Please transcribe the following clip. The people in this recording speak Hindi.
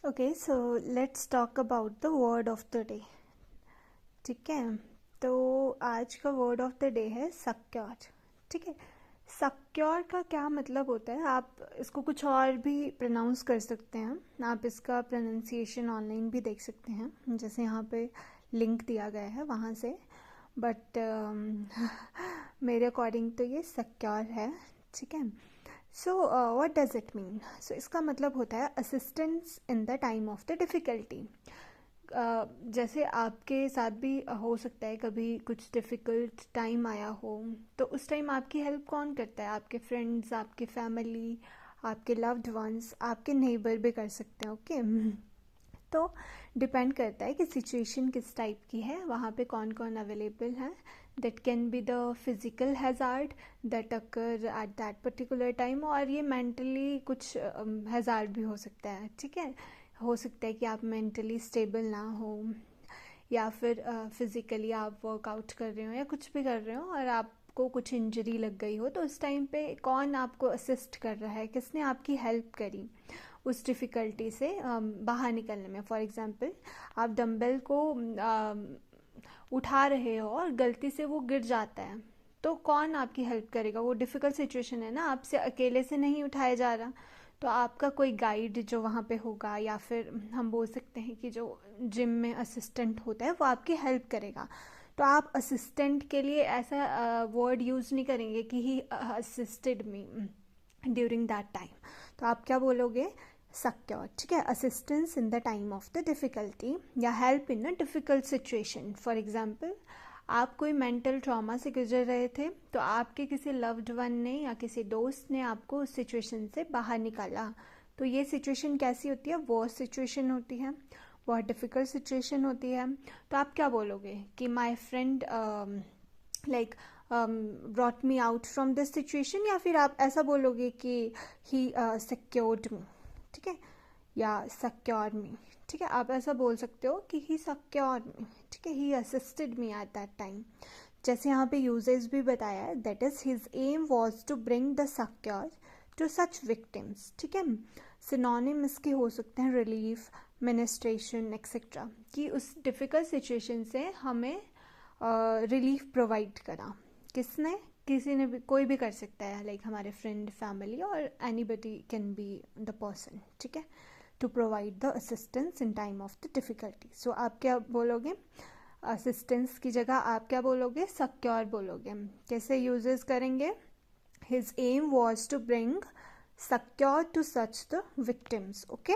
Okay, so let's talk about the word of the day. ठीक है, तो आज का वर्ड ऑफ द डे है सक्योर। ठीक है, सक्योर का क्या मतलब होता है, आप इसको कुछ और भी प्रोनाउंस कर सकते हैं। आप इसका प्रोनाउंसिएशन ऑनलाइन भी देख सकते हैं, जैसे यहाँ पे लिंक दिया गया है वहाँ से। बट मेरे अकॉर्डिंग तो ये सक्योर है। ठीक है, so what does it mean. So इसका मतलब होता है assistance in the time of the difficulty. जैसे आपके साथ भी हो सकता है कभी कुछ डिफ़िकल्ट टाइम आया हो, तो उस टाइम आपकी हेल्प कौन करता है? आपके फ्रेंड्स, आपके फैमिली, आपके लव्ड वंस, आपके नेबर भी कर सकते हैं। ओके तो डिपेंड करता है कि सिचुएशन किस टाइप की है, वहाँ पे कौन कौन अवेलेबल है। That can be the physical hazard that occur at that particular time, और ये मेंटली कुछ हैज़ार्ड भी हो सकता है। ठीक है, हो सकता है कि आप मेंटली स्टेबल ना हो, या फिर फिज़िकली आप वर्कआउट कर रहे हो या कुछ भी कर रहे हो और आपको कुछ इंजरी लग गई हो, तो उस टाइम पे कौन आपको असिस्ट कर रहा है, किसने आपकी हेल्प करी उस डिफ़िकल्टी से बाहर निकलने में। फॉर एग्ज़ाम्पल, आप डंबल को उठा रहे हो और गलती से वो गिर जाता है, तो कौन आपकी हेल्प करेगा? वो डिफ़िकल्ट सिचुएशन है ना, आपसे अकेले से नहीं उठाया जा रहा, तो आपका कोई गाइड जो वहाँ पे होगा, या फिर हम बोल सकते हैं कि जो जिम में असिस्टेंट होता है वो आपकी हेल्प करेगा। तो आप असिस्टेंट के लिए ऐसा वर्ड यूज़ नहीं करेंगे कि he assisted me during that time. तो आप क्या बोलोगे? सक्योर। ठीक है, assistance in the time of the difficulty या help in a difficult situation. For example, आप कोई मेंटल ट्रॉमा से गुजर रहे थे, तो आपके किसी लव्ड वन ने या किसी दोस्त ने आपको उस सिचुएशन से बाहर निकाला। तो ये सिचुएशन कैसी होती है? वो सिचुएशन होती है, बहुत डिफ़िकल्ट सिचुएशन होती है। तो आप क्या बोलोगे कि my friend like brought me out from this situation, या फिर आप ऐसा बोलोगे कि ही सिक्योर्ड मी। ठीक है, या सिक्योर मी। ठीक है, आप ऐसा बोल सकते हो कि ही सिक्योर मी। ठीक है, he assisted me at that time. जैसे यहाँ पे यूजेस भी बताया है, that is his aim was to bring the succour to such victims. ठीक है, सिनोनिम इसके हो सकते हैं रिलीफ, मिनिस्ट्रेशन एक्सेट्रा, कि उस डिफ़िकल्ट सिचुएशन से हमें रिलीफ प्रोवाइड करा। किसने? किसी ने भी, कोई भी कर सकता है, लाइक हमारे फ्रेंड, फैमिली, और anybody can be the person. ठीक है, to provide the assistance in time of the difficulty. So आप क्या बोलोगे? असिस्टेंस की जगह आप क्या बोलोगे? सिक्योर बोलोगे। कैसे यूजेस करेंगे? His aim was to bring succour to such the victims. Okay.